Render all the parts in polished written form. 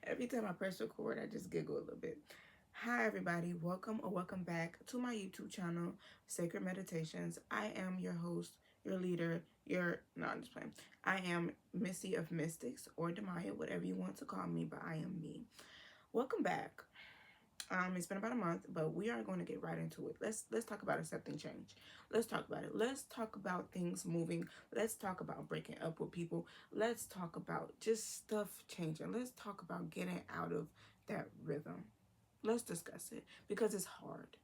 Every time I press record, I just giggle a little bit. Hi, everybody. Welcome or welcome back to my YouTube channel, Sacred Meditations. I am your host, your leader, no, I'm just playing. I am Missy of Mystics or Demaya, whatever you want to call me, but I am me. Welcome back. It's been about a month, but we are going to get right into it. Let's talk about accepting change. Let's talk about it. Let's talk about things moving. Let's talk about breaking up with people. Let's talk about just stuff changing. Let's talk about getting out of that rhythm. Let's discuss it because it's hard.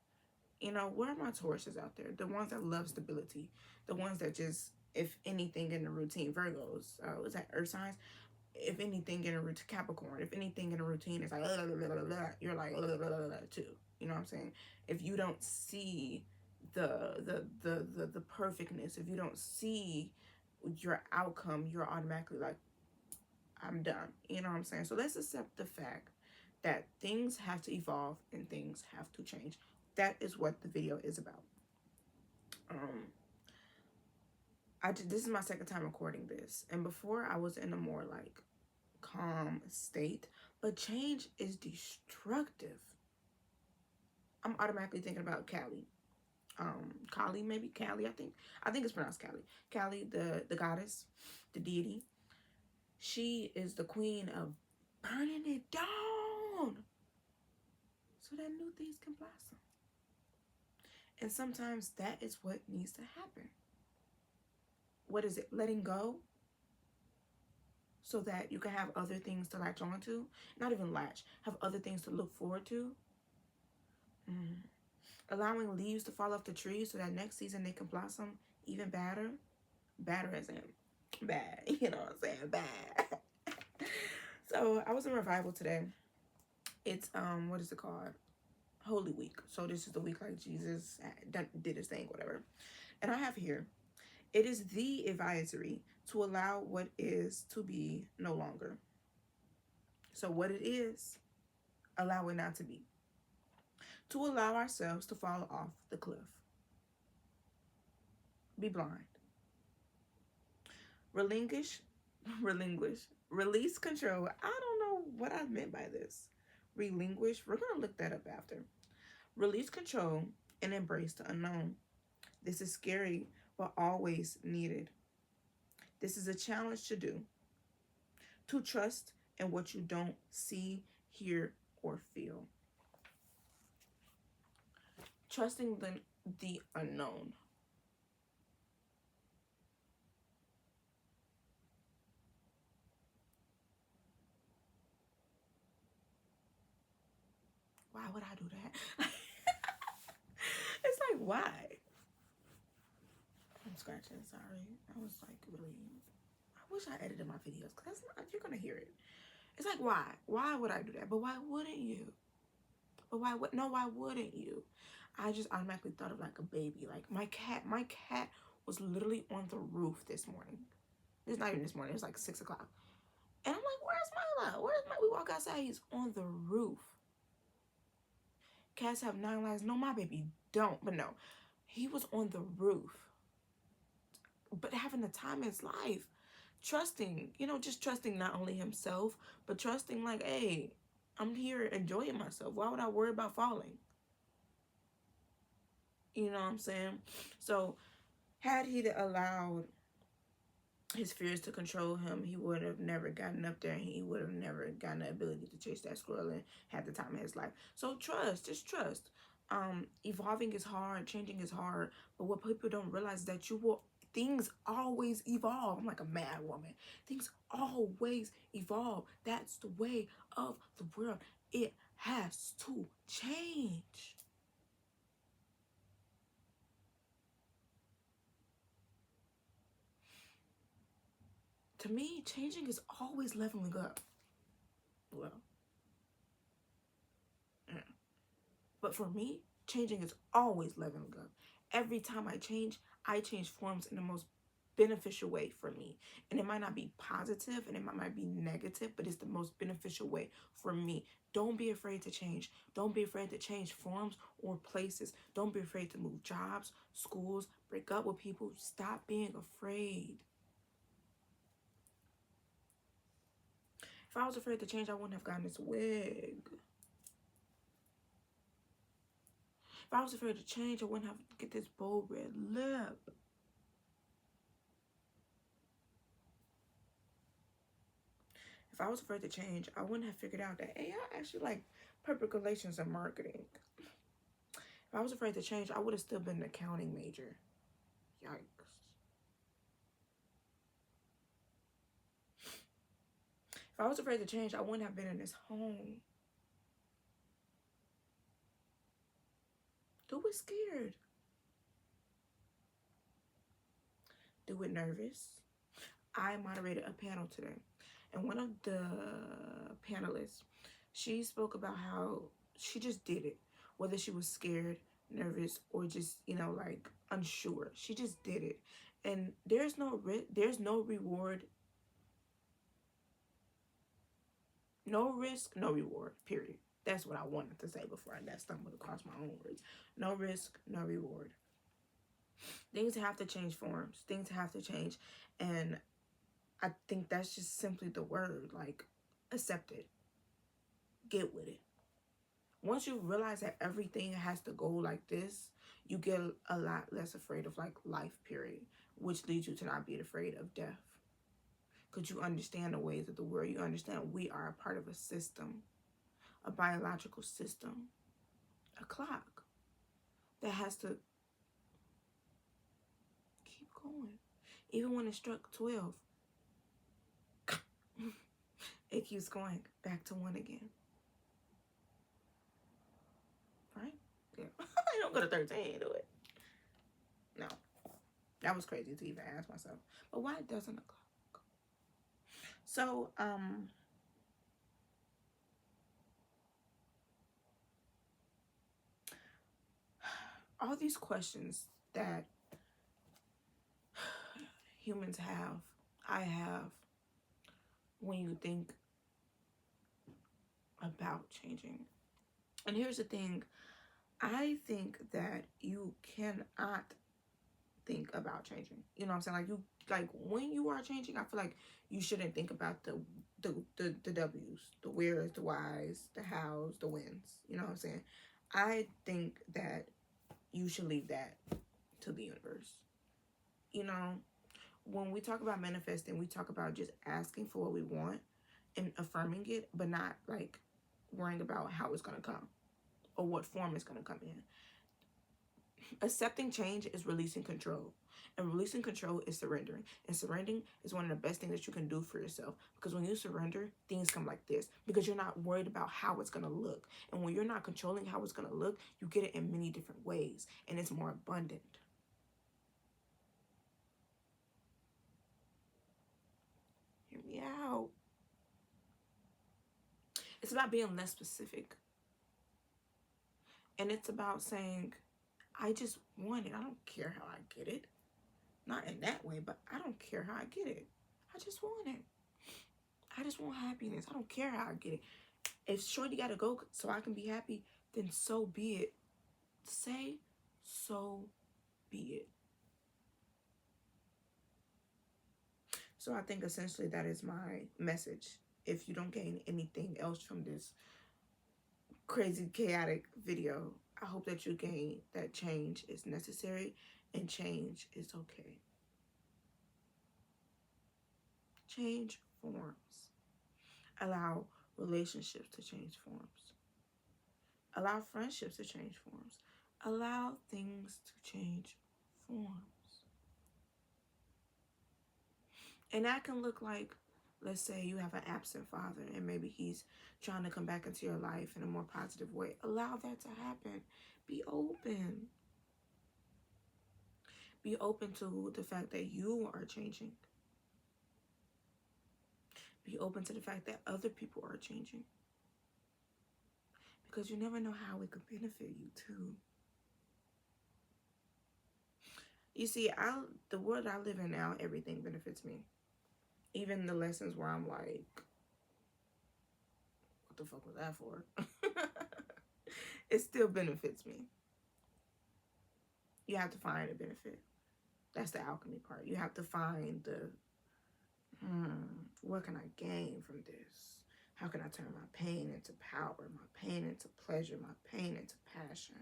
You know, where are my Tauruses out there? The ones that love stability, the ones that just, if anything in the routine, Virgos, is that earth signs? If anything in a routine, Capricorn, if anything in a routine is like, you're like, too. You know what I'm saying? If you don't see the perfectness, if you don't see your outcome, you're automatically like, I'm done. You know what I'm saying? So let's accept the fact that things have to evolve and things have to change. That is what the video is about. Um, this is my second time recording this, and before I was in a more like calm state, but change is destructive. I'm automatically thinking about Kali. Kali, maybe Kali. I think it's pronounced Kali. Kali, the goddess, the deity. She is the queen of burning it down so that new things can blossom. And sometimes that is what needs to happen. What is it? Letting go so that you can have other things to latch on to. Not even latch, have other things to look forward to. Allowing leaves to fall off the tree so that next season they can blossom even better. Better as in bad, you know what I'm saying? Bad. So I was in revival today. It's what is it called? Holy Week. So this is the week like Jesus did his thing, whatever. And I have here, it is the advisory to allow what is to be no longer. So what it is, allow it not to be. To allow ourselves to fall off the cliff. Be blind. Relinquish, release control. I don't know what I meant by this. Relinquish, we're going to look that up after. Release control and embrace the unknown. This is scary, but always needed. This is a challenge to do. To trust in what you don't see, hear, or feel. Trusting the unknown. Why would I do that? It's like, why? I'm scratching, sorry. I was like, really. I wish I edited my videos because you're going to hear it. It's like, why? Why would I do that? But why wouldn't you? But why wouldn't you? I just automatically thought of like a baby. Like my cat was literally on the roof this morning. It's not even this morning, it was like 6 o'clock. And I'm like, where's Milo? We walk outside, he's on the roof. Cats have 9 lives. No, my baby don't, but no. He was on the roof. But having the time in his life. Trusting, just trusting not only himself, but trusting like, hey, I'm here enjoying myself. Why would I worry about falling? You know what I'm saying? So had he allowed his fears to control him, he would have never gotten up there, and he would have never gotten the ability to chase that squirrel and have the time of his life. So just trust. Evolving is hard, changing is hard, but what people don't realize is that things always evolve. I'm like a mad woman. Things always evolve. That's the way of the world. It has to change. To me, changing is always leveling up. Well, yeah. But for me, changing is always leveling up. Every time I change forms in the most beneficial way for me. And it might not be positive and it might be negative, but it's the most beneficial way for me. Don't be afraid to change. Don't be afraid to change forms or places. Don't be afraid to move jobs, schools, break up with people. Stop being afraid. If I was afraid to change, I wouldn't have gotten this wig. If I was afraid to change, I wouldn't have to get this bold red lip. If I was afraid to change, I wouldn't have figured out that AI actually like public relations and marketing. If I was afraid to change, I would have still been an accounting major. Yikes. If I was afraid to change, I wouldn't have been in this home. Do it scared. Do it nervous. I moderated a panel today, and one of the panelists, she spoke about how she just did it, whether she was scared, nervous, or just like unsure. She just did it, and there's no reward, no risk, no reward. Period. That's what I wanted to say before I got stumbled across my own words. No risk, no reward. Things have to change forms. Things have to change, and I think that's just simply the word. Like, accept it. Get with it. Once you realize that everything has to go like this, you get a lot less afraid of like life, period, which leads you to not being afraid of death. Because you understand the ways of the world. You understand we are a part of a system, a biological system, a clock that has to keep going. Even when it struck 12, it keeps going back to 1 again. Right? Yeah. I don't go to 13, do it. No. That was crazy to even ask myself. But why doesn't the clock? So, all these questions that humans have, I have, when you think about changing. And here's the thing, I think that you cannot think about changing. You know what I'm saying? Like when you are changing, I feel like you shouldn't think about the W's, the where's, the why's, the how's, the when's. You know what I'm saying? I think that you should leave that to the universe. You know, when we talk about manifesting, we talk about just asking for what we want and affirming it, but not like worrying about how it's going to come or what form it's going to come in. Accepting change is releasing control. And releasing control is surrendering. And surrendering is one of the best things that you can do for yourself. Because when you surrender, things come like this. Because you're not worried about how it's going to look. And when you're not controlling how it's going to look, you get it in many different ways. And it's more abundant. Hear me out. It's about being less specific. And it's about saying, I just want it. I don't care how I get it. Not in that way, but I don't care how I get it. I just want it. I just want happiness. I don't care how I get it. If shorty gotta go so I can be happy, then so be it. Say, so be it. So I think essentially that is my message. If you don't gain anything else from this crazy, chaotic video, I hope that you gain that change is necessary and change is okay. Change forms. Allow relationships to change forms. Allow friendships to change forms. Allow things to change forms. And that can look like, let's say you have an absent father and maybe he's trying to come back into your life in a more positive way. Allow that to happen. Be open. Be open to the fact that you are changing. Be open to the fact that other people are changing. Because you never know how it could benefit you too. You see, the world I live in now, everything benefits me. Even the lessons where I'm like, what the fuck was that for? It still benefits me. You have to find a benefit. That's the alchemy part. You have to find the, what can I gain from this? How can I turn my pain into power, my pain into pleasure, my pain into passion?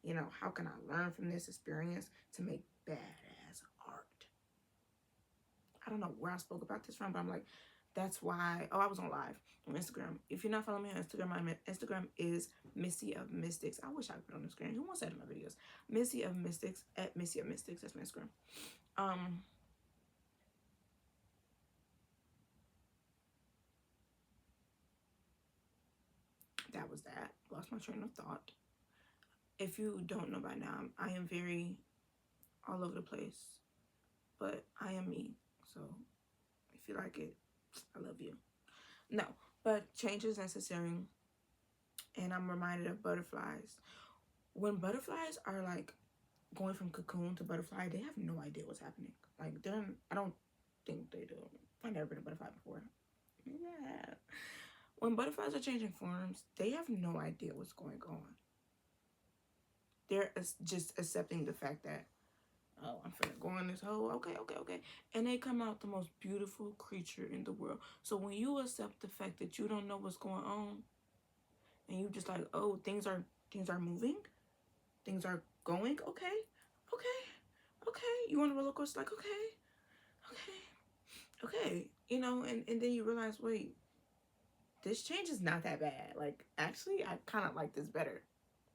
You know, how can I learn from this experience to make badass art? I don't know where I spoke about this from, but I'm like, that's why. Oh, I was on live on Instagram. If you're not following me on Instagram, my Instagram is Missy of Mystics. I wish I could put it on the screen. Who wants that in my videos? Missy of Mystics, at Missy of Mystics. That's my Instagram. That was that. Lost my train of thought. If you don't know by now, I am very all over the place, but I am me. So if you like it, I love you. No, but change is necessary, and I'm reminded of butterflies. When butterflies are like going from cocoon to butterfly, they have no idea what's happening. Like I don't think they do. I've never been a butterfly before. Yeah. When butterflies are changing forms, they have no idea what's going on. They're just accepting the fact that, oh, I'm finna go in this hole. Okay. And they come out the most beautiful creature in the world. So when you accept the fact that you don't know what's going on, and you just like, oh, things are moving, things are going, okay. You want a roller coaster? Like, okay. You know, and then you realize, wait, this change is not that bad. Like, actually, I kind of like this better.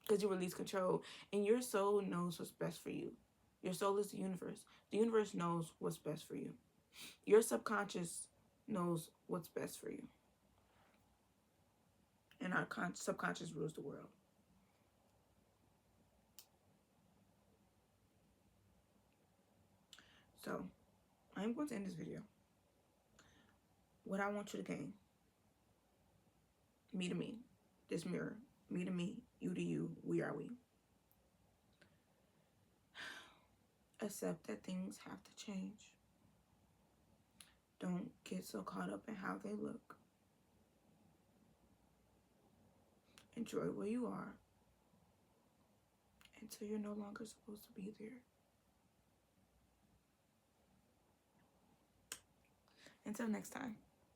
Because you release control, and your soul knows what's best for you. Your soul is the universe. The universe knows what's best for you. Your subconscious knows what's best for you. And our subconscious rules the world. So, I'm going to end this video. What I want you to gain. Me to me. This mirror. Me to me. You to you. We are we. Accept that things have to change. Don't get so caught up in how they look. Enjoy where you are until you're no longer supposed to be there. Until next time.